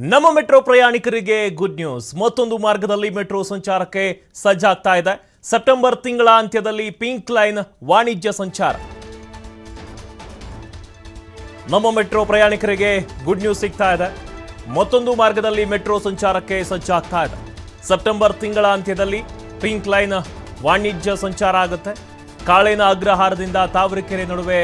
ನಮ್ಮ ಮೆಟ್ರೋ ಪ್ರಯಾಣಿಕರಿಗೆ good news. ಮತ್ತೊಂದು ಮಾರ್ಗದಲ್ಲಿ ಮೆಟ್ರೋ ಸಂಚಾರಕ್ಕೆ ಸಜ್ಜಾಗ್ತಾ ಇದೆ. ಸೆಪ್ಟೆಂಬರ್ ತಿಂಗಳ ಅಂತ್ಯದಲ್ಲಿ ಪಿಂಕ್ ಲೈನ್ ವಾಣಿಜ್ಯ ಸಂಚಾರ. ನಮ್ಮ ಮೆಟ್ರೋ ಪ್ರಯಾಣಿಕರಿಗೆ ಗುಡ್ ನ್ಯೂಸ್ ಸಿಗ್ತಾ ಇದೆ. ಮತ್ತೊಂದು ಮಾರ್ಗದಲ್ಲಿ ಮೆಟ್ರೋ ಸಂಚಾರಕ್ಕೆ ಸಜ್ಜಾಗ್ತಾ ಇದೆ. ಸೆಪ್ಟೆಂಬರ್ ತಿಂಗಳ ಅಂತ್ಯದಲ್ಲಿ ಪಿಂಕ್ ಲೈನ್ ವಾಣಿಜ್ಯ ಸಂಚಾರ ಆಗುತ್ತೆ. ಕಾಳೇನ ಅಗ್ರಹಾರದಿಂದ ತಾವರೆಕೆರೆ ನಡುವೆ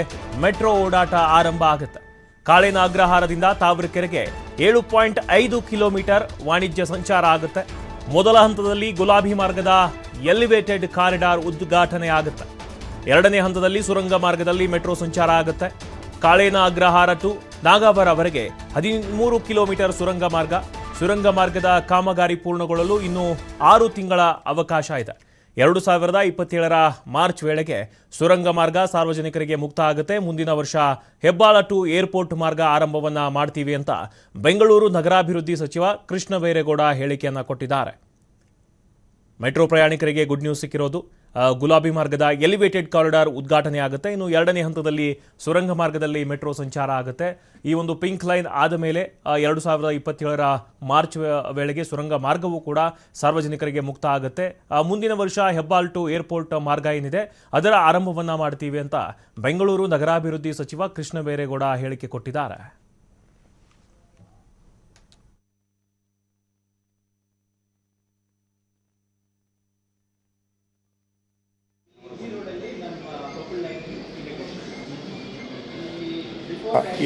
ಮೆಟ್ರೋ ಓಡಾಟ ಆರಂಭ ಆಗುತ್ತೆ. ಕಾಳೇನ ಅಗ್ರಹಾರದಿಂದ ತಾವರೆಕೆರೆಗೆ 7.5 ಕಿಲೋಮೀಟರ್ ವಾಣಿಜ್ಯ ಸಂಚಾರ ಆಗುತ್ತೆ. ಮೊದಲ ಹಂತದಲ್ಲಿ ಗುಲಾಬಿ ಮಾರ್ಗದ ಎಲಿವೇಟೆಡ್ ಕಾರಿಡಾರ್ ಉದ್ಘಾಟನೆ ಆಗುತ್ತೆ. ಎರಡನೇ ಹಂತದಲ್ಲಿ ಸುರಂಗ ಮಾರ್ಗದಲ್ಲಿ ಮೆಟ್ರೋ ಸಂಚಾರ ಆಗುತ್ತೆ. ಕಾಳೇನ ಅಗ್ರಹಾರ ಟು ನಾಗಾವರವರೆಗೆ 13 ಕಿಲೋಮೀಟರ್ ಸುರಂಗ ಮಾರ್ಗದ ಕಾಮಗಾರಿ ಪೂರ್ಣಗೊಳ್ಳಲು ಇನ್ನೂ 6 ತಿಂಗಳ ಅವಕಾಶ ಇದೆ. 2027ರ ಮಾರ್ಚ್ ವೇಳೆಗೆ ಸುರಂಗ ಮಾರ್ಗ ಸಾರ್ವಜನಿಕರಿಗೆ ಮುಕ್ತ ಆಗುತ್ತೆ. ಮುಂದಿನ ವರ್ಷ ಹೆಬ್ಬಾಳ ಟು ಏರ್ಪೋರ್ಟ್ ಮಾರ್ಗ ಆರಂಭವನ್ನ ಮಾಡ್ತೀವಿ ಅಂತ ಬೆಂಗಳೂರು ನಗರಾಭಿವೃದ್ಧಿ ಸಚಿವ ಕೃಷ್ಣ ಬೈರೇಗೌಡ ಹೇಳಿಕೆಯನ್ನ ಕೊಟ್ಟಿದ್ದಾರೆ. ಮೆಟ್ರೋ ಪ್ರಯಾಣಿಕರಿಗೆ ಗುಡ್ ನ್ಯೂಸ್ ಸಿಕ್ಕಿರೋದು. ಗುಲಾಬಿ ಮಾರ್ಗದ ಎಲಿವೇಟೆಡ್ ಕಾರಿಡಾರ್ ಉದ್ಘಾಟನೆ ಆಗುತ್ತೆ. ಇನ್ನು ಎರಡನೇ ಹಂತದಲ್ಲಿ ಸುರಂಗ ಮಾರ್ಗದಲ್ಲಿ ಮೆಟ್ರೋ ಸಂಚಾರ ಆಗುತ್ತೆ. ಈ ಒಂದು ಪಿಂಕ್ ಲೈನ್ ಆದ ಮೇಲೆ 2027ರ ಮಾರ್ಚ್ ವೇಳೆಗೆ ಸುರಂಗ ಮಾರ್ಗವೂ ಕೂಡ ಸಾರ್ವಜನಿಕರಿಗೆ ಮುಕ್ತ ಆಗುತ್ತೆ. ಮುಂದಿನ ವರ್ಷ ಹೆಬ್ಬಾಳ್ ಟು ಏರ್ಪೋರ್ಟ್ ಮಾರ್ಗ ಏನಿದೆ ಅದರ ಆರಂಭವನ್ನ ಮಾಡ್ತೀವಿ ಅಂತ ಬೆಂಗಳೂರು ನಗರಾಭಿವೃದ್ಧಿ ಸಚಿವ ಕೃಷ್ಣ ಬೈರೇಗೌಡ ಹೇಳಿಕೆ ಕೊಟ್ಟಿದ್ದಾರೆ.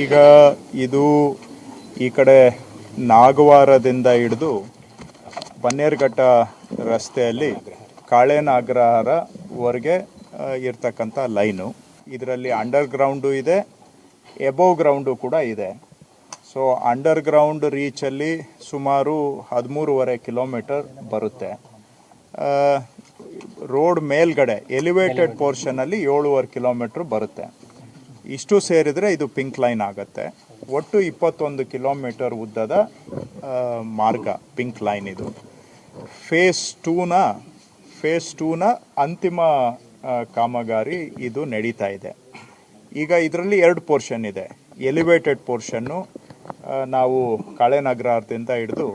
ಈಗ ಇದು ಈ ಕಡೆ ನಾಗವಾರದಿಂದ ಹಿಡಿದು ಬನ್ನೇರುಘಟ್ಟ ರಸ್ತೆಯಲ್ಲಿ ಕಾಳೇನ ಅಗ್ರಹಾರವರೆಗೆ ಇರ್ತಕ್ಕಂಥ ಲೈನು. ಇದರಲ್ಲಿ ಅಂಡರ್ ಗ್ರೌಂಡು ಇದೆ, ಎಬೋವ್ ಗ್ರೌಂಡು ಕೂಡ ಇದೆ. ಸೊ ಅಂಡರ್ ಗ್ರೌಂಡ್ ರೀಚಲ್ಲಿ ಸುಮಾರು 13.5 ಕಿಲೋಮೀಟರ್ ಬರುತ್ತೆ. ರೋಡ್ ಮೇಲ್ಗಡೆ ಎಲಿವೇಟೆಡ್ ಪೋರ್ಷನಲ್ಲಿ 7.5 ಕಿಲೋಮೀಟ್ರ್ ಬರುತ್ತೆ. ಇಷ್ಟು ಸೇರಿದರೆ ಇದು ಪಿಂಕ್ ಲೈನ್ ಆಗುತ್ತೆ. ಒಟ್ಟು 21 ಕಿಲೋಮೀಟರ್ ಉದ್ದದ ಮಾರ್ಗ ಪಿಂಕ್ ಲೈನ್. ಇದು ಫೇಸ್ ಟೂನ ಅಂತಿಮ ಕಾಮಗಾರಿ ಇದು ನಡೀತಾ ಇದೆ. ಈಗ ಇದರಲ್ಲಿ 2 ಪೋರ್ಷನ್ ಇದೆ. ಎಲಿವೇಟೆಡ್ ಪೋರ್ಷನ್ನು ನಾವು ಕಾಳೇನಗರದಿಂದ ಹಿಡಿದು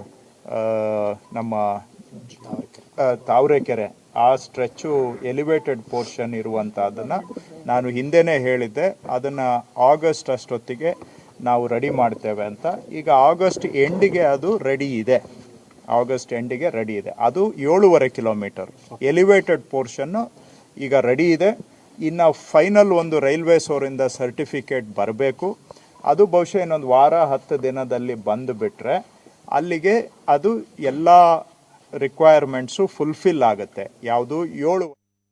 ನಮ್ಮ ತಾವರೆಕೆರೆ ಆ ಸ್ಟ್ರೆಚ್ಚು ಎಲಿವೇಟೆಡ್ ಪೋರ್ಷನ್ ಇರುವಂಥದ್ದನ್ನು ನಾನು ಹಿಂದೆನೇ ಹೇಳಿದ್ದೆ. ಅದನ್ನು ಆಗಸ್ಟ್ ಅಷ್ಟೊತ್ತಿಗೆ ನಾವು ರೆಡಿ ಮಾಡ್ತೇವೆ ಅಂತ. ಈಗ ಆಗಸ್ಟ್ ಎಂಡಿಗೆ ಅದು ರೆಡಿ ಇದೆ. ಅದು 7.5 ಕಿಲೋಮೀಟರ್ ಎಲಿವೇಟೆಡ್ ಪೋರ್ಷನ್ನು ಈಗ ರೆಡಿ ಇದೆ. ಇನ್ನು ಫೈನಲ್ ಒಂದು ರೈಲ್ವೇಸ್ ಅವರಿಂದ ಸರ್ಟಿಫಿಕೇಟ್ ಬರಬೇಕು. ಅದು ಬಹುಶಃ ಇನ್ನೊಂದು ವಾರ 10 ದಿನದಲ್ಲಿ ಬಂದುಬಿಟ್ರೆ ಅಲ್ಲಿಗೆ ಅದು ಎಲ್ಲ ರಿಕ್ವೈರ್ಮೆಂಟ್ಸು ಫುಲ್ಫಿಲ್ ಆಗುತ್ತೆ. ಯಾವುದು 7